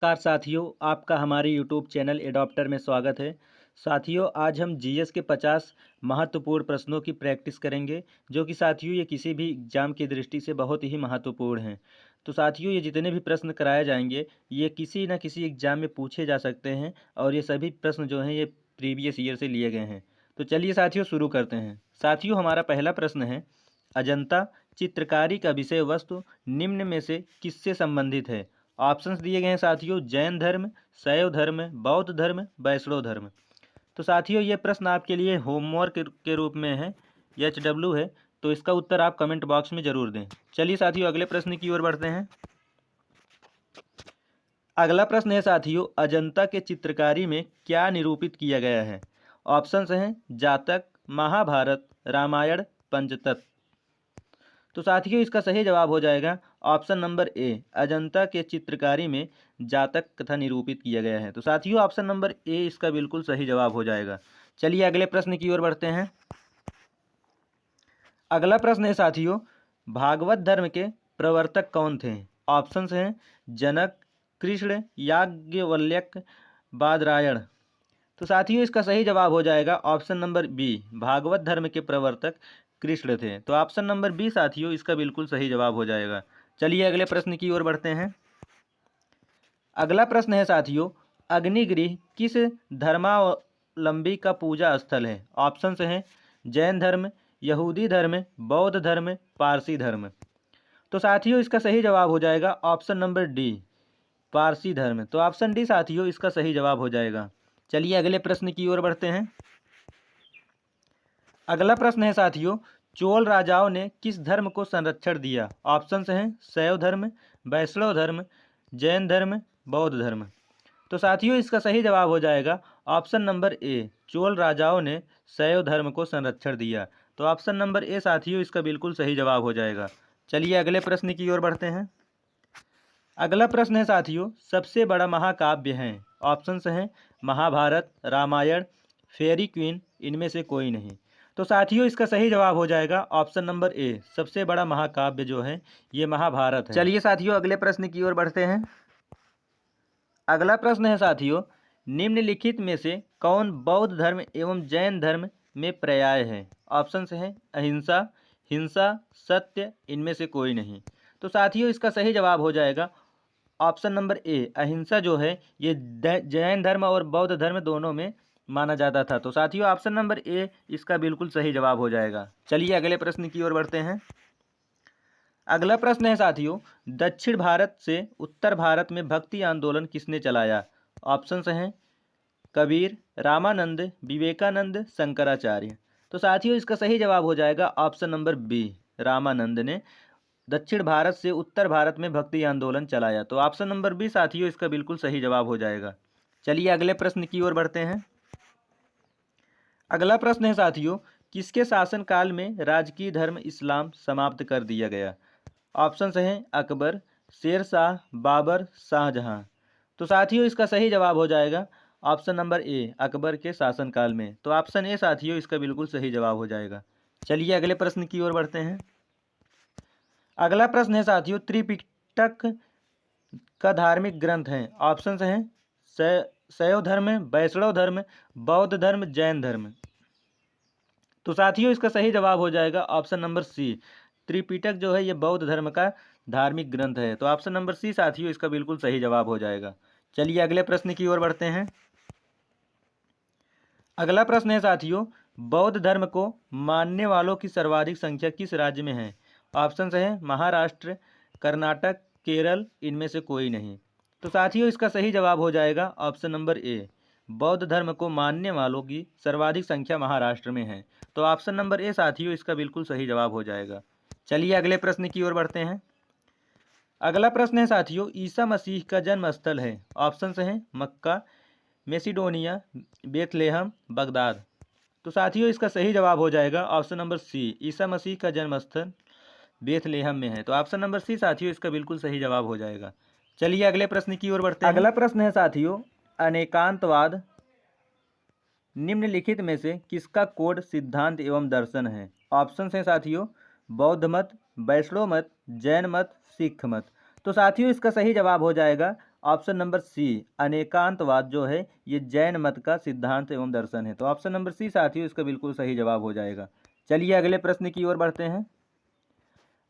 नमस्कार साथियों, आपका हमारे यूट्यूब चैनल एडॉप्टर में स्वागत है। साथियों, आज हम जीएस के 50 महत्वपूर्ण प्रश्नों की प्रैक्टिस करेंगे, जो कि साथियों ये किसी भी एग्जाम की दृष्टि से बहुत ही महत्वपूर्ण हैं। तो साथियों, ये जितने भी प्रश्न कराए जाएंगे, ये किसी न किसी एग्जाम में पूछे जा सकते हैं और ये सभी प्रश्न जो हैं ये प्रीवियस ईयर से लिए गए हैं। तो चलिए साथियों शुरू करते हैं। साथियों, हमारा पहला प्रश्न है, अजंता चित्रकारी का विषय वस्तु निम्न में से किससे संबंधित है? ऑप्शंस दिए गए हैं साथियों, जैन धर्म, शैव धर्म, बौद्ध धर्म, वैष्णव धर्म। तो साथियों ये प्रश्न आपके लिए होमवर्क के रूप में है, HW है, तो इसका उत्तर आप कमेंट बॉक्स में जरूर दें। चलिए साथियों अगले प्रश्न की ओर बढ़ते हैं। अगला प्रश्न है साथियों, अजंता के चित्रकारी में क्या निरूपित किया गया है? ऑप्शंस हैं जातक, महाभारत, रामायण, पंचतत्व। तो साथियों इसका सही जवाब हो जाएगा ऑप्शन नंबर ए, अजंता के चित्रकारी में जातक कथा निरूपित किया गया है। तो साथियों ऑप्शन नंबर ए इसका बिल्कुल सही जवाब हो जाएगा। चलिए अगले प्रश्न की ओर बढ़ते हैं। अगला प्रश्न है साथियों, भागवत धर्म के प्रवर्तक कौन थे? ऑप्शंस हैं जनक, कृष्ण, याज्ञवल्क्य, बादरायण। तो साथियों इसका सही जवाब हो जाएगा ऑप्शन नंबर बी, भागवत धर्म के प्रवर्तक कृष्ण थे। तो ऑप्शन नंबर बी साथियों इसका बिल्कुल सही जवाब हो जाएगा। चलिए अगले प्रश्न की ओर बढ़ते हैं। अगला प्रश्न है साथियों, अग्निगृह किस धर्मावलंबी का पूजा स्थल है? ऑप्शंस हैं जैन धर्म, यहूदी धर्म, बौद्ध धर्म, पारसी धर्म। तो साथियों इसका सही जवाब हो जाएगा ऑप्शन नंबर डी, पारसी धर्म। तो ऑप्शन डी साथियों इसका सही जवाब हो जाएगा। चलिए अगले प्रश्न की ओर बढ़ते हैं। अगला प्रश्न है साथियों, चोल राजाओं ने किस धर्म को संरक्षण दिया? ऑप्शंस हैं शैव धर्म, वैष्णव धर्म, जैन धर्म, बौद्ध धर्म। तो साथियों इसका सही जवाब हो जाएगा ऑप्शन नंबर ए, चोल राजाओं ने शैव धर्म को संरक्षण दिया। तो ऑप्शन नंबर ए साथियों इसका बिल्कुल सही जवाब हो जाएगा। चलिए अगले प्रश्न की ओर बढ़ते हैं। अगला प्रश्न है साथियों, सबसे बड़ा महाकाव्य है? ऑप्शंस हैं महाभारत, रामायण, फेरी क्वीन, इनमें से कोई नहीं। तो साथियों इसका सही जवाब हो जाएगा ऑप्शन नंबर ए, सबसे बड़ा महाकाव्य जो है ये महाभारत है। चलिए साथियों अगले प्रश्न की ओर बढ़ते हैं। अगला प्रश्न है साथियों, निम्नलिखित में से कौन बौद्ध धर्म एवं जैन धर्म में पर्याय है? ऑप्शंस हैं अहिंसा, हिंसा, सत्य, इनमें से कोई नहीं। तो साथियों इसका सही जवाब हो जाएगा ऑप्शन नंबर ए, अहिंसा जो है ये जैन धर्म और बौद्ध धर्म दोनों में माना जाता था। तो साथियों ऑप्शन नंबर ए इसका बिल्कुल सही जवाब हो जाएगा। चलिए अगले प्रश्न की ओर बढ़ते हैं। अगला प्रश्न है साथियों, दक्षिण भारत से उत्तर भारत में भक्ति आंदोलन किसने चलाया? ऑप्शंस हैं कबीर, रामानंद, विवेकानंद, शंकराचार्य। तो साथियों इसका सही जवाब हो जाएगा ऑप्शन नंबर बी, रामानंद ने दक्षिण भारत से उत्तर भारत में भक्ति आंदोलन चलाया। तो ऑप्शन नंबर बी साथियों इसका बिल्कुल सही जवाब हो जाएगा। चलिए अगले प्रश्न की ओर बढ़ते हैं। अगला प्रश्न है साथियों, किसके शासनकाल में राजकीय धर्म इस्लाम समाप्त कर दिया गया? ऑप्शंस हैं अकबर, शेरशाह, बाबर, शाहजहां। तो साथियों इसका सही जवाब हो जाएगा ऑप्शन नंबर ए, अकबर के शासनकाल में। तो ऑप्शन ए साथियों इसका बिल्कुल सही जवाब हो जाएगा। चलिए अगले प्रश्न की ओर बढ़ते हैं। अगला प्रश्न है साथियों, त्रिपिटक का धार्मिक ग्रंथ है? ऑप्शंस हैं शैव धर्म, वैष्णव धर्म, बौद्ध धर्म, जैन धर्म। तो साथियों इसका सही जवाब हो जाएगा ऑप्शन नंबर सी, त्रिपिटक जो है ये बौद्ध धर्म का धार्मिक ग्रंथ है। तो ऑप्शन नंबर सी साथियों इसका बिल्कुल सही जवाब हो जाएगा। चलिए अगले प्रश्न की ओर बढ़ते हैं। अगला प्रश्न है साथियों, बौद्ध धर्म को मानने वालों की सर्वाधिक संख्या किस राज्य में है? ऑप्शंस हैं महाराष्ट्र, कर्नाटक, केरल, इनमें से कोई नहीं। तो साथियों इसका सही जवाब हो जाएगा ऑप्शन नंबर ए, बौद्ध धर्म को मानने वालों की सर्वाधिक संख्या महाराष्ट्र में है। तो ऑप्शन नंबर ए साथियों इसका बिल्कुल सही जवाब हो जाएगा। चलिए अगले प्रश्न की ओर बढ़ते हैं। अगला प्रश्न है साथियों, ईसा मसीह का जन्म स्थल है? ऑप्शंस हैं मक्का, मेसिडोनिया, बेथलेहम, बगदाद। तो साथियों इसका सही जवाब हो जाएगा option number C, Isa Masih का जन्म स्थल बेथलेहम में है। तो ऑप्शन नंबर सी साथियों इसका बिल्कुल सही जवाब हो जाएगा। चलिए अगले प्रश्न की ओर बढ़ते हैं। अगला प्रश्न है साथियों, अनेकांतवाद निम्नलिखित में से किसका कोड सिद्धांत एवं दर्शन है? ऑप्शन है साथियों बौद्ध मत, वैष्णव मत, जैन मत, सिख मत। तो साथियों इसका सही जवाब हो जाएगा ऑप्शन नंबर सी अनेकांतवाद जो है ये जैन मत का सिद्धांत एवं दर्शन है। तो ऑप्शन नंबर सी साथियों इसका बिल्कुल सही जवाब हो जाएगा। चलिए अगले प्रश्न की ओर बढ़ते हैं।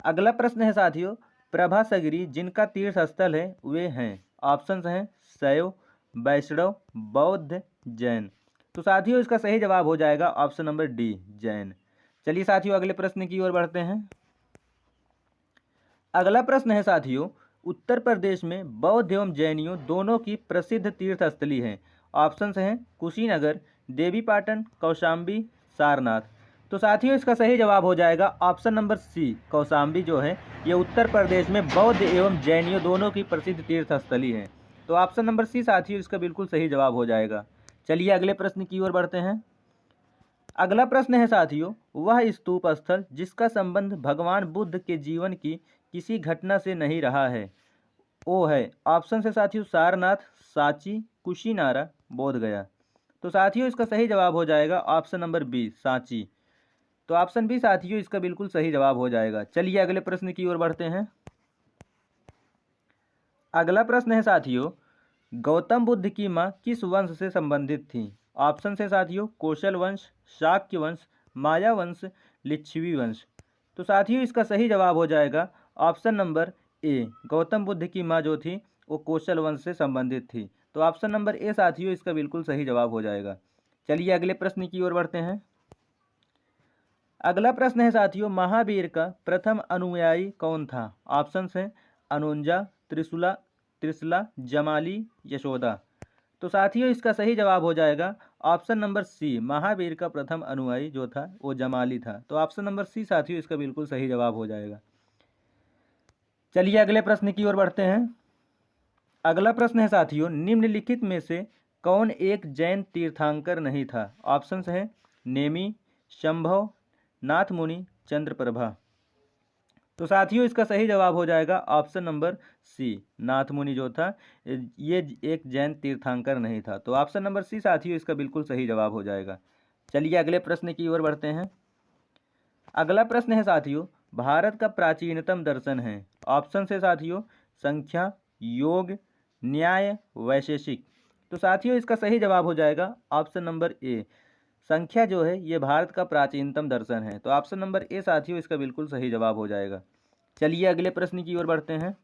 अगला प्रश्न है साथियों, प्रभासगिरी जिनका तीर्थ स्थल है वे हैं, ऑप्शंस हैं शैव, वैष्णव, बौद्ध, जैन। तो साथियों इसका सही जवाब हो जाएगा ऑप्शन नंबर डी जैन। चलिए साथियों अगले प्रश्न की ओर बढ़ते हैं। अगला प्रश्न है साथियों, उत्तर प्रदेश में बौद्ध एवं जैनियों दोनों की प्रसिद्ध तीर्थ स्थली है, ऑप्शंस हैं कुशीनगर, देवीपाटन, कौशाम्बी, सारनाथ। तो साथियों इसका सही जवाब हो जाएगा ऑप्शन नंबर सी कौशाम्बी जो है ये उत्तर प्रदेश में बौद्ध एवं जैनियों दोनों की प्रसिद्ध तीर्थ स्थली है। तो ऑप्शन नंबर सी साथियों इसका बिल्कुल सही जवाब हो जाएगा। चलिए अगले प्रश्न की ओर बढ़ते हैं। अगला प्रश्न है साथियों, वह स्तूप स्थल जिसका संबंध भगवान बुद्ध के जीवन की किसी घटना से नहीं रहा है वो है, ऑप्शन से साथियों सारनाथ, सांची, कुशीनारा, बोध गया। तो साथियों इसका सही जवाब हो जाएगा ऑप्शन नंबर बी सांची। तो ऑप्शन बी साथियों इसका बिल्कुल सही जवाब हो जाएगा। चलिए अगले प्रश्न की ओर बढ़ते हैं। अगला प्रश्न है साथियों, गौतम बुद्ध की माँ किस वंश से संबंधित थी, ऑप्शन से साथियों कौशल वंश, शाक्य वंश, माया वंश, लिच्छवी वंश। तो साथियों इसका सही जवाब हो जाएगा option number A, Gautam Buddha की माँ जो थी वो कौशल वंश से संबंधित थी। तो ऑप्शन नंबर ए साथियों इसका बिल्कुल सही जवाब हो जाएगा। चलिए अगले प्रश्न की ओर बढ़ते हैं। अगला प्रश्न है साथियों, महावीर का प्रथम अनुयायी कौन था, ऑप्शंस हैं अनुंजा, त्रिशला, जमाली, यशोदा। तो साथियों इसका सही जवाब हो जाएगा ऑप्शन नंबर सी, महावीर का प्रथम अनुयायी जो था वो जमाली था। तो ऑप्शन नंबर सी साथियों इसका बिल्कुल सही जवाब हो जाएगा। चलिए अगले प्रश्न की ओर बढ़ते हैं। अगला प्रश्न है साथियों, निम्नलिखित में से कौन एक जैन तीर्थंकर नहीं था, ऑप्शंस हैं नेमी, शंभव, नाथ मुनि, चंद्रप्रभा। तो साथियों इसका सही जवाब हो जाएगा ऑप्शन नंबर सी, नाथ मुनि जो था ये एक जैन तीर्थंकर नहीं था। तो ऑप्शन नंबर सी साथियों इसका बिल्कुल सही जवाब हो जाएगा। चलिए अगले प्रश्न की ओर बढ़ते हैं। अगला प्रश्न है साथियों, भारत का प्राचीनतम दर्शन है, ऑप्शन से साथियों संख्या, योग, न्याय, वैशेषिक। तो साथियों इसका सही जवाब हो जाएगा ऑप्शन नंबर ए, संख्या जो है ये भारत का प्राचीनतम दर्शन है। तो ऑप्शन नंबर ए साथियों इसका बिल्कुल सही जवाब हो जाएगा। चलिए अगले प्रश्न की ओर बढ़ते हैं।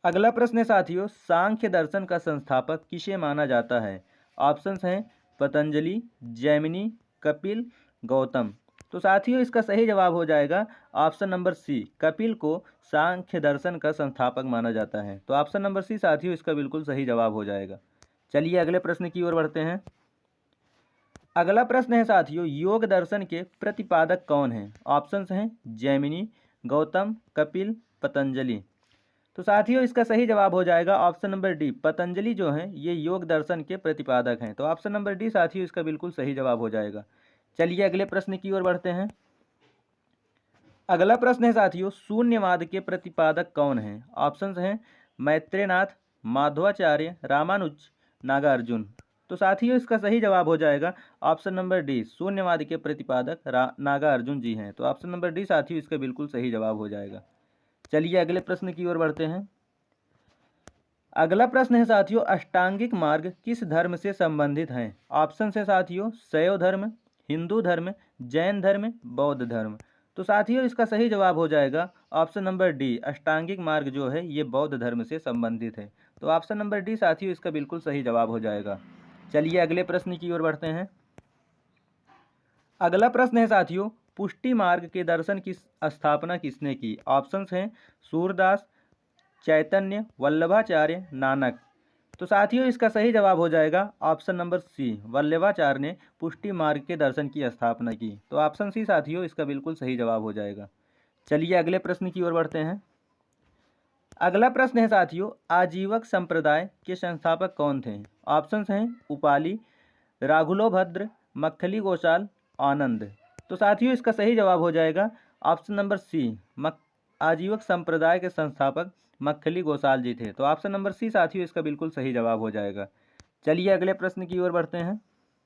अगला प्रश्न है साथियों, सांख्य दर्शन का संस्थापक किसे माना जाता है, ऑप्शंस हैं पतंजलि, जैमिनी, कपिल, गौतम। तो साथियों इसका सही जवाब हो जाएगा ऑप्शन नंबर सी, कपिल को सांख्य दर्शन का संस्थापक माना जाता है। तो ऑप्शन नंबर सी साथियों इसका बिल्कुल सही जवाब हो जाएगा। चलिए अगले प्रश्न की ओर बढ़ते हैं। अगला प्रश्न है साथियों, योग दर्शन के प्रतिपादक कौन हैं, ऑप्शंस हैं जैमिनी, गौतम, कपिल, पतंजलि। तो साथियों इसका सही जवाब हो जाएगा ऑप्शन नंबर डी, पतंजलि जो हैं ये योग दर्शन के प्रतिपादक हैं। तो ऑप्शन नंबर डी साथियों इसका बिल्कुल सही जवाब हो जाएगा। चलिए अगले प्रश्न की ओर बढ़ते हैं। अगला प्रश्न है साथियों, शून्यवाद के प्रतिपादक कौन हैं, ऑप्शंस हैं मैत्रेयनाथ, माधवाचार्य, रामानुज, नागार्जुन। तो साथियों इसका सही जवाब हो जाएगा ऑप्शन नंबर डी, शून्यवाद के प्रतिपादक नागार्जुन जी हैं। तो ऑप्शन नंबर डी साथियों इसका बिल्कुल सही जवाब हो जाएगा। चलिए अगले प्रश्न की ओर बढ़ते हैं। अगला प्रश्न है साथियों, अष्टांगिक मार्ग किस धर्म से संबंधित हैं, ऑप्शन है साथियों शैव धर्म, हिंदू धर्म, जैन धर्म, बौद्ध धर्म। तो साथियों इसका सही जवाब हो जाएगा ऑप्शन नंबर डी, अष्टांगिक मार्ग जो है ये बौद्ध धर्म से संबंधित है। तो ऑप्शन नंबर डी साथियों इसका बिल्कुल सही जवाब हो जाएगा। चलिए अगले प्रश्न की ओर बढ़ते हैं। अगला प्रश्न है साथियों, पुष्टि मार्ग के दर्शन की स्थापना किसने की, ऑप्शंस हैं सूरदास, चैतन्य, वल्लभाचार्य, नानक। तो साथियों इसका सही जवाब हो जाएगा ऑप्शन नंबर सी, वल्लभाचार्य ने पुष्टि मार्ग के दर्शन की स्थापना की। तो ऑप्शन सी साथियों इसका बिल्कुल सही जवाब हो जाएगा। चलिए अगले प्रश्न की ओर बढ़ते हैं। अगला प्रश्न है साथियों, आजीवक संप्रदाय के संस्थापक कौन थे, ऑप्शंस हैं उपाली, राघुलोभद्र, मक्खली गोसाल, आनंद। तो साथियों इसका सही जवाब हो जाएगा ऑप्शन नंबर सी, आजीवक संप्रदाय के संस्थापक मक्खली गोसाल जी थे। तो ऑप्शन नंबर सी साथियों इसका बिल्कुल सही जवाब हो जाएगा। चलिए अगले प्रश्न की ओर बढ़ते हैं।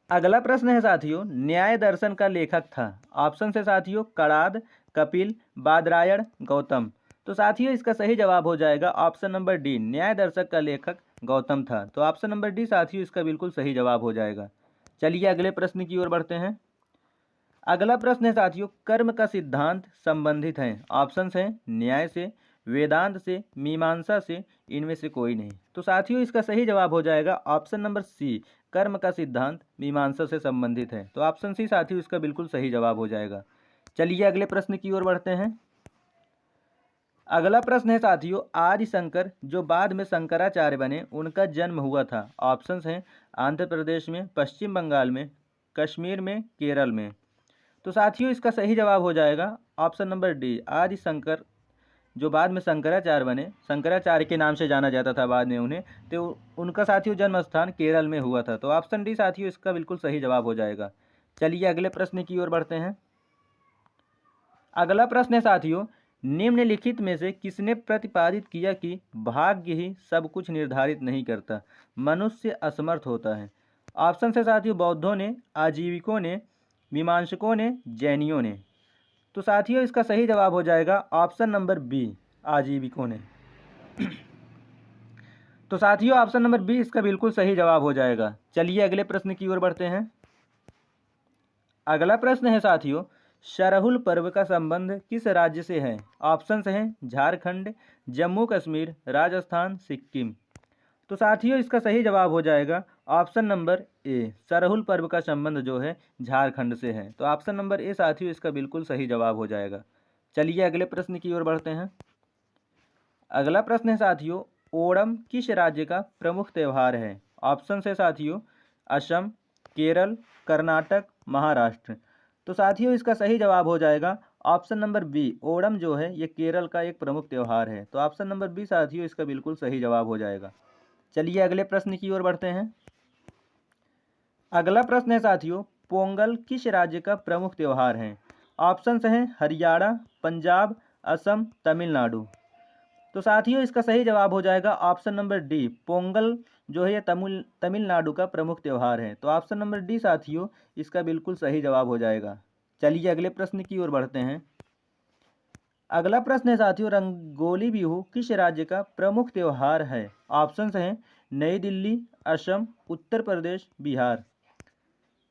अगला प्रश्न है साथियों, न्याय दर्शन का लेखक था, ऑप्शन से साथियों कणाद, कपिल, बादरायण, गौतम। तो साथियों इसका सही जवाब हो जाएगा ऑप्शन नंबर डी, न्याय दर्शक का लेखक गौतम था। तो ऑप्शन नंबर डी साथियों इसका बिल्कुल सही जवाब हो जाएगा। चलिए अगले प्रश्न की ओर बढ़ते हैं। अगला प्रश्न है साथियों, कर्म का सिद्धांत संबंधित है। ऑप्शंस हैं न्याय से, वेदांत से, मीमांसा से, इनमें से कोई नहीं। तो साथियों इसका सही जवाब हो जाएगा ऑप्शन नंबर सी, कर्म का सिद्धांत मीमांसा से संबंधित है। तो ऑप्शन सी साथियों इसका बिल्कुल सही जवाब हो जाएगा। चलिए अगले प्रश्न की ओर बढ़ते हैं। अगला प्रश्न है साथियों, आदि शंकर जो बाद में शंकराचार्य बने उनका जन्म हुआ था। ऑप्शंस हैं आंध्र प्रदेश में, पश्चिम बंगाल में, कश्मीर में, केरल में। तो साथियों इसका सही जवाब हो जाएगा ऑप्शन नंबर डी, आदि शंकर जो बाद में शंकराचार्य बने, शंकराचार्य के नाम से जाना जाता था बाद में उन्हें, तो उनका साथियों जन्म स्थान केरल में हुआ था। तो ऑप्शन डी साथियों इसका बिल्कुल सही जवाब हो जाएगा। चलिए अगले प्रश्न की ओर बढ़ते हैं। अगला प्रश्न है साथियों, निम्नलिखित में से किसने प्रतिपादित किया कि भाग्य ही सब कुछ निर्धारित नहीं करता, मनुष्य असमर्थ होता है। ऑप्शन से साथियों बौद्धों ने, आजीविकों ने, मीमांसकों ने, जैनियों ने। तो साथियों इसका सही जवाब हो जाएगा ऑप्शन नंबर बी, आजीविकों ने। तो साथियों ऑप्शन नंबर बी इसका बिल्कुल सही जवाब हो जाएगा। चलिए अगले प्रश्न की ओर बढ़ते हैं। अगला प्रश्न है साथियों, सरहुल पर्व का संबंध किस राज्य से है। ऑप्शंस हैं झारखंड, जम्मू कश्मीर, राजस्थान, सिक्किम। तो साथियों इसका सही जवाब हो जाएगा ऑप्शन नंबर ए, सरहुल पर्व का संबंध जो है झारखंड से है। तो ऑप्शन नंबर ए साथियों इसका बिल्कुल सही जवाब हो जाएगा। चलिए अगले प्रश्न की ओर बढ़ते हैं। अगला प्रश्न है साथियों, ओणम किस राज्य का प्रमुख त्यौहार है। ऑप्शन है साथियों असम, केरल, कर्नाटक, महाराष्ट्र। तो साथियों इसका सही जवाब हो जाएगा ऑप्शन नंबर बी, ओणम जो है ये केरल का एक प्रमुख त्यौहार है। तो ऑप्शन नंबर बी साथियों इसका बिल्कुल सही जवाब हो जाएगा। चलिए अगले प्रश्न की ओर बढ़ते हैं। अगला प्रश्न है साथियों, पोंगल किस राज्य का प्रमुख त्यौहार है। ऑप्शंस हैं हरियाणा, पंजाब, असम, तमिलनाडु। तो साथियों इसका सही जवाब हो जाएगा ऑप्शन नंबर डी, पोंगल जो है ये तमिलनाडु का प्रमुख त्यौहार है। तो ऑप्शन नंबर डी साथियों इसका बिल्कुल सही जवाब हो जाएगा। चलिए अगले प्रश्न की ओर बढ़ते हैं। अगला प्रश्न है साथियों, रंगोली बिहू किस राज्य का प्रमुख त्यौहार है। ऑप्शंस हैं नई दिल्ली, असम, उत्तर प्रदेश, बिहार।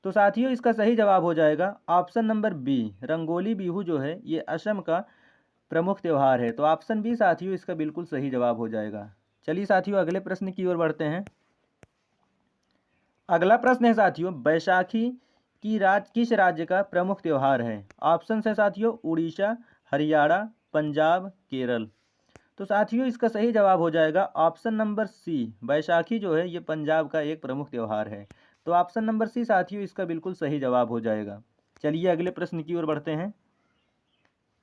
तो साथियों इसका सही जवाब हो जाएगा option number B, rangoli Bihu जो है ये असम का प्रमुख त्यौहार है। तो ऑप्शन बी साथियों इसका बिल्कुल सही जवाब हो जाएगा। चलिए साथियों अगले प्रश्न की ओर बढ़ते हैं। अगला प्रश्न है साथियों, बैसाखी किस राज्य का प्रमुख त्यौहार है। ऑप्शन है साथियों उड़ीसा, हरियाणा, पंजाब, केरल। तो साथियों इसका सही जवाब हो जाएगा ऑप्शन नंबर सी, बैसाखी जो है ये पंजाब का एक प्रमुख त्यौहार है। तो ऑप्शन नंबर सी साथियों इसका बिल्कुल सही जवाब हो जाएगा। चलिए अगले प्रश्न की ओर बढ़ते हैं।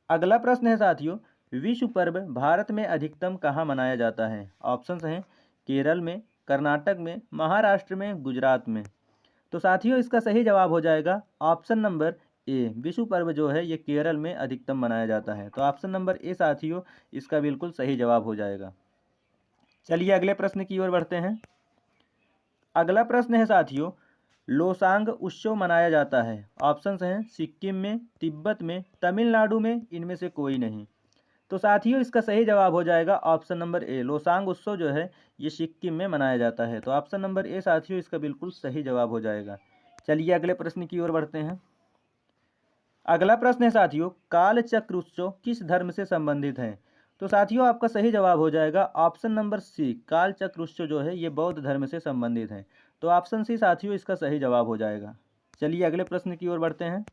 अगला प्रश्न है साथियों, विश्व पर्व भारत में अधिकतम कहाँ मनाया जाता है। ऑप्शंस हैं केरल में, कर्नाटक में, महाराष्ट्र में, गुजरात में। तो साथियों इसका सही जवाब हो जाएगा ऑप्शन नंबर ए, विश्व पर्व जो है ये केरल में अधिकतम मनाया जाता है। तो ऑप्शन नंबर ए साथियों इसका बिल्कुल सही जवाब हो जाएगा। चलिए अगले प्रश्न की ओर बढ़ते हैं। अगला प्रश्न है साथियों, लोसांग उत्सव मनाया जाता है। ऑप्शंस हैं सिक्किम में, तिब्बत में, तमिलनाडु में, इनमें से कोई नहीं। तो साथियों इसका सही जवाब हो जाएगा ऑप्शन नंबर ए, लोसांग उत्सव जो है ये सिक्किम में मनाया जाता है। तो ऑप्शन नंबर ए साथियों इसका बिल्कुल सही जवाब हो जाएगा। चलिए अगले प्रश्न की ओर बढ़ते हैं। अगला प्रश्न है साथियों, काल चक्र उत्सव किस धर्म से संबंधित है। तो साथियों आपका सही जवाब हो जाएगा ऑप्शन नंबर सी, काल चक्र उत्सव जो है ये बौद्ध धर्म से संबंधित है। तो ऑप्शन सी साथियों इसका सही जवाब हो जाएगा। चलिए अगले प्रश्न की ओर बढ़ते हैं।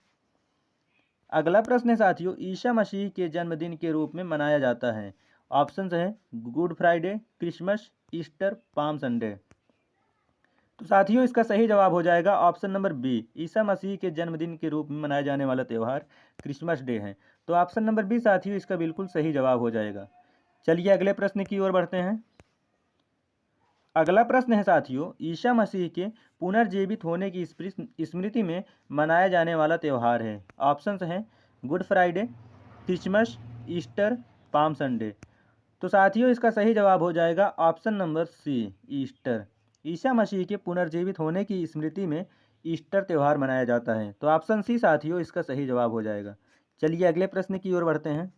अगला प्रश्न है साथियों, ईसा मसीह के जन्मदिन के रूप में मनाया जाता है। ऑप्शंस हैं good Friday, Christmas, Easter, palm Sunday. तो साथियों इसका सही जवाब हो जाएगा option number B, Isa Masih के जन्मदिन के रूप में मनाया जाने वाला त्यौहार क्रिसमस डे है। तो ऑप्शन नंबर बी साथियों इसका बिल्कुल सही जवाब हो जाएगा। चलिए अगले प्रश्न की ओर बढ़ते हैं। अगला प्रश्न है साथियों, ईसा मसीह के पुनर्जीवित होने की स्मृति में मनाया जाने वाला त्यौहार है। ऑप्शंस हैं good Friday, Christmas, Easter, palm Sunday. तो साथियों इसका सही जवाब हो जाएगा option number C, Easter. Isa Masih के पुनर्जीवित होने की स्मृति में ईस्टर त्यौहार मनाया जाता है। तो ऑप्शन सी साथियों इसका सही जवाब हो जाएगा। चलिए अगले प्रश्न की ओर बढ़ते हैं।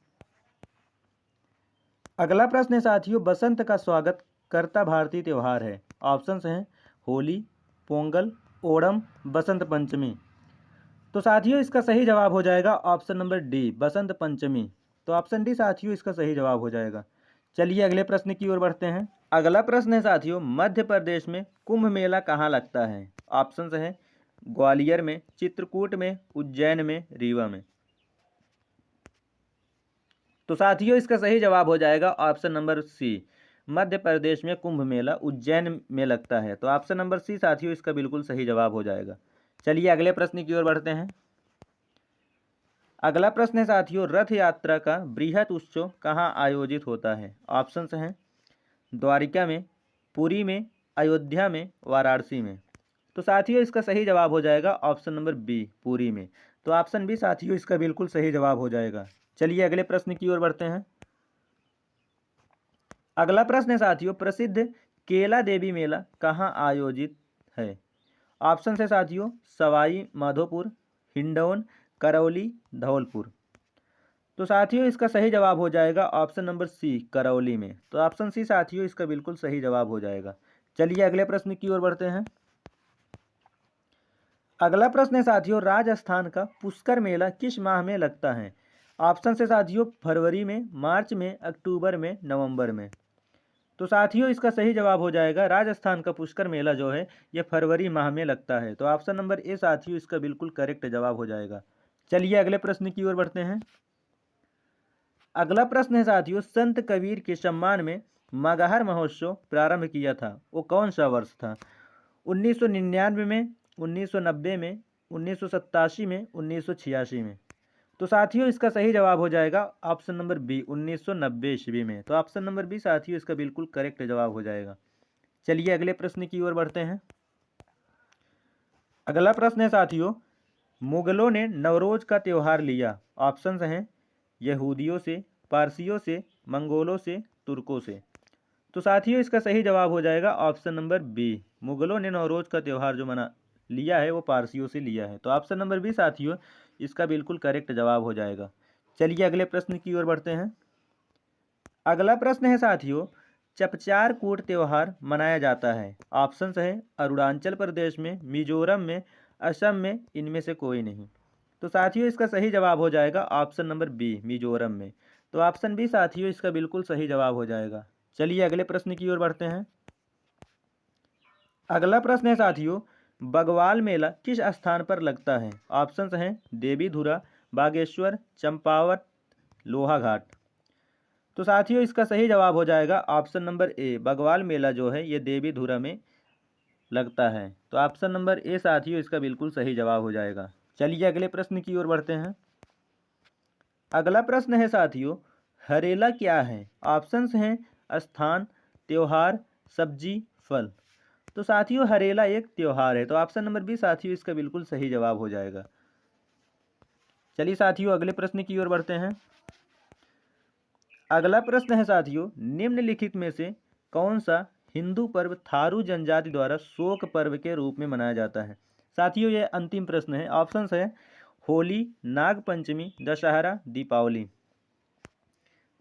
अगला प्रश्न है साथियों, बसंत का स्वागत करता भारतीय त्यौहार है। ऑप्शंस हैं होली, पोंगल, ओणम, बसंत पंचमी। तो साथियों इसका सही जवाब हो जाएगा option number D, Basant Panchami. तो ऑप्शन डी साथियों इसका सही जवाब हो जाएगा। चलिए अगले प्रश्न की ओर बढ़ते हैं। अगला प्रश्न है साथियों, मध्य प्रदेश में कुंभ मेला कहाँ लगता है? ऑप्शंस हैं ग्वालियर में, चित्रकूट में, उज्जैन में, रीवा में। तो साथियों इसका सही जवाब हो जाएगा option number C, Madhya Pradesh में कुंभ मेला उज्जैन में लगता है। तो ऑप्शन नंबर सी साथियों इसका बिल्कुल सही जवाब हो जाएगा। चलिए अगले प्रश्न की ओर बढ़ते हैं। अगला प्रश्न है साथियों, रथ यात्रा का बृहत उत्सव कहाँ आयोजित होता है? ऑप्शंस हैं द्वारिका में, पुरी में, अयोध्या में, वाराणसी में। तो साथियों इसका सही जवाब हो जाएगा ऑप्शन नंबर बी, पुरी में। तो ऑप्शन बी साथियों इसका बिल्कुल सही जवाब हो जाएगा। चलिए अगले प्रश्न की ओर बढ़ते हैं। अगला प्रश्न है साथियों, प्रसिद्ध केला देवी मेला कहाँ आयोजित है? ऑप्शन है साथियों सवाई माधोपुर, हिंडौन, करौली, धौलपुर। तो साथियों इसका सही जवाब हो जाएगा ऑप्शन नंबर सी, करौली में। तो ऑप्शन सी साथियों इसका बिल्कुल सही जवाब हो जाएगा। चलिए अगले प्रश्न की ओर बढ़ते हैं। अगला प्रश्न है साथियों, राजस्थान का पुष्कर मेला किस माह में लगता है? ऑप्शन से साथियों फरवरी में, मार्च में, अक्टूबर में, नवंबर में। तो साथियों इसका सही जवाब हो जाएगा, राजस्थान का पुष्कर मेला जो है ये फरवरी माह में लगता है। तो ऑप्शन नंबर ए साथियों इसका बिल्कुल करेक्ट जवाब हो जाएगा। चलिए अगले प्रश्न की ओर बढ़ते हैं। अगला प्रश्न है साथियों, संत कबीर के सम्मान में मगहर महोत्सव प्रारंभ किया था, वो कौन सा वर्ष था? 1999 में, 1990 में, 1987 में, 1986 में। तो साथियों इसका सही जवाब हो जाएगा ऑप्शन नंबर बी, 1990 ईस्वी में। तो ऑप्शन नंबर बी साथियों इसका बिल्कुल करेक्ट जवाब हो जाएगा। चलिए अगले प्रश्न की ओर बढ़ते हैं। अगला प्रश्न है साथियों, मुगलों ने नवरोज का त्यौहार लिया। ऑप्शंस हैं यहूदियों से, पारसियों से, मंगोलों से, तुर्कों से। तो साथियों इसका सही जवाब हो जाएगा ऑप्शन नंबर बी, मुगलों ने नवरोज का त्यौहार जो मना लिया है वो पारसियों से लिया है। तो ऑप्शन नंबर बी साथियों इसका बिल्कुल करेक्ट जवाब हो जाएगा। चलिए अगले प्रश्न की ओर बढ़ते हैं। अगला प्रश्न है साथियों, चपचार कूट त्यौहार मनाया जाता है। ऑप्शंस है अरुणाचल प्रदेश में, मिजोरम में, असम में, इनमें से कोई नहीं। तो साथियों इसका सही जवाब हो जाएगा ऑप्शन नंबर बी, मिजोरम में। तो ऑप्शन बी साथियों इसका बिल्कुल सही जवाब हो जाएगा। चलिए अगले प्रश्न की ओर बढ़ते हैं। अगला प्रश्न है साथियों, बगवाल मेला किस स्थान पर लगता है? ऑप्शंस हैं देवीधुरा, बागेश्वर, चंपावत, लोहाघाट। तो साथियों इसका सही जवाब हो जाएगा ऑप्शन नंबर ए, बगवाल मेला जो है ये देवीधुरा में लगता है। तो ऑप्शन नंबर ए साथियों इसका बिल्कुल सही जवाब हो जाएगा। चलिए अगले प्रश्न की ओर बढ़ते हैं। अगला प्रश्न है साथियों, हरेला क्या है? ऑप्शंस हैं स्थान, त्योहार, सब्जी, फल। तो साथियों हरेला एक त्योहार है। तो ऑप्शन नंबर बी साथियों इसका बिल्कुल सही जवाब हो जाएगा। चलिए साथियों अगले प्रश्न की ओर बढ़ते हैं। अगला प्रश्न है साथियों, निम्नलिखित में से कौन सा हिंदू पर्व थारू जनजाति द्वारा शोक पर्व के रूप में मनाया जाता है? साथियों ये अंतिम प्रश्न है। ऑप्शंस है होली, नाग पंचमी, दशहरा, दीपावली।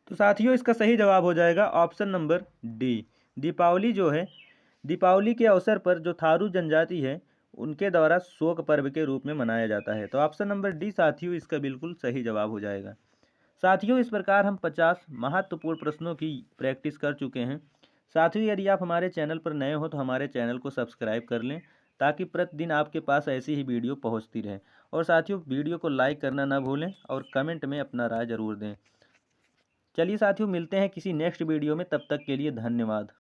तो साथियों इसका सही जवाब हो जाएगा ऑप्शन नंबर डी, दीपावली जो है दीपावली के अवसर पर जो थारू जनजाति है उनके द्वारा शोक पर्व के रूप में मनाया जाता है। तो ऑप्शन नंबर डी साथियों इसका बिल्कुल सही जवाब हो जाएगा। साथियों इस प्रकार हम 50 महत्वपूर्ण प्रश्नों की प्रैक्टिस कर चुके हैं। साथियों यदि आप हमारे चैनल पर नए हो तो हमारे चैनल को सब्सक्राइब कर लें ताकि प्रतिदिन आपके पास ऐसी ही वीडियो पहुंचती रहे। और साथियों वीडियो को लाइक करना ना भूलें और कमेंट में अपना राय ज़रूर दें। चलिए साथियों मिलते हैं किसी नेक्स्ट वीडियो में, तब तक के लिए धन्यवाद।